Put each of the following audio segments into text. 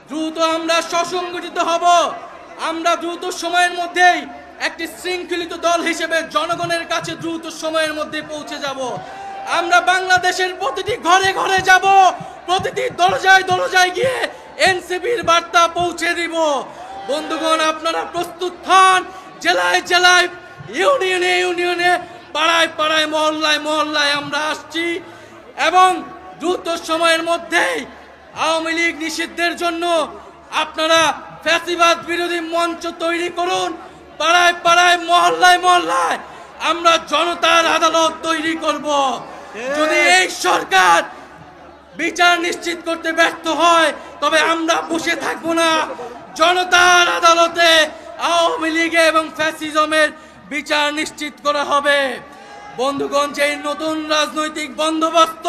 দ্রুত আমরা সুসংগঠিত হব। আমরা দ্রুত সময়ের মধ্যেই একটি শৃঙ্খলিত দল হিসেবে জনগণের কাছে দ্রুত সময়ের মধ্যে পৌঁছে যাব। আমরা বাংলাদেশের প্রতিটি ঘরে ঘরে যাব, প্রতিটি দরজায় দরজায় গিয়ে এনসিপির বার্তা পৌঁছে দিব। বন্ধুগণ, আপনারা প্রস্তুত হন। জেলায় জেলায়, ইউনিয়নে ইউনিয়নে, পাড়ায় পাড়ায়, মহল্লায় মহল্লায় আমরা আসছি এবং দ্রুত সময়ের মধ্যেই আওয়ামী লীগ নিষিদ্ধের জন্য আপনারা ফ্যাসিবাদ বিরোধী মঞ্চ তৈরি করুন। পাড়ায় পাড়ায়, মহল্লায় মহল্লায় আমরা জনতার আদালত তৈরি করব। যদি এই সরকার বিচার নিশ্চিত করতে ব্যর্থ হয় তবে আমরা বসে থাকবো না। জনতার আদালতে আওয়ামী লীগ এবং ফ্যাসিজমের বিচার নিশ্চিত করা হবে। বন্ধুগণ, যেই নতুন রাজনৈতিক বন্দোবস্ত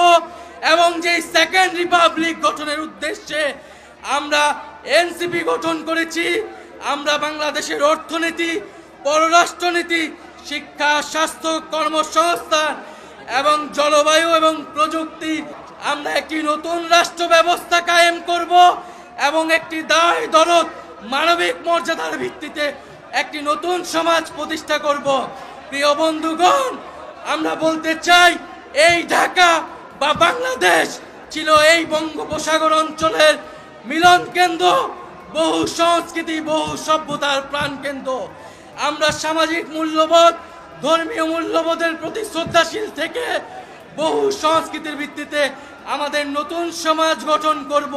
এবং যেই সেকেন্ড রিপাবলিক গঠনের উদ্দেশ্যে আমরা এনসিপি গঠন করেছি, আমরা বাংলাদেশের অর্থনীতি, পররাষ্ট্রনীতি, শিক্ষা, স্বাস্থ্য, কর্মসংস্থান এবং জলবায়ু এবং প্রযুক্তি, আমরা একটি নতুন রাষ্ট্র ব্যবস্থা কায়েম করব এবং একটি দায় দরদ মানবিক মর্যাদার ভিত্তিতে একটি নতুন সমাজ প্রতিষ্ঠা করব। প্রিয় বন্ধুগণ, আমরা বলতে চাই, এই ঢাকা বা বাংলাদেশ ছিল এই বঙ্গোপসাগর অঞ্চলের মিলন কেন্দ্র, বহু সংস্কৃতি, বহু সভ্যতার প্রাণ কেন্দ্র। আমরা সামাজিক মূল্যবোধ, ধর্মীয় মূল্যবোধের প্রতি শ্রদ্ধাশীল থেকে বহু সংস্কৃতির ভিত্তিতে আমাদের নতুন সমাজ গঠন করব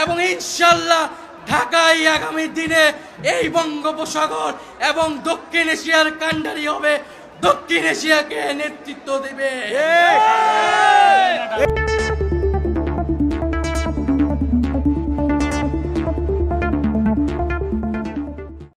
এবং ইনশাল্লাহ ঢাকায় আগামী দিনে এই বঙ্গোপসাগর এবং দক্ষিণ এশিয়ার কাণ্ডারি হবে, দক্ষিণ এশিয়াকে নেতৃত্ব দেবে।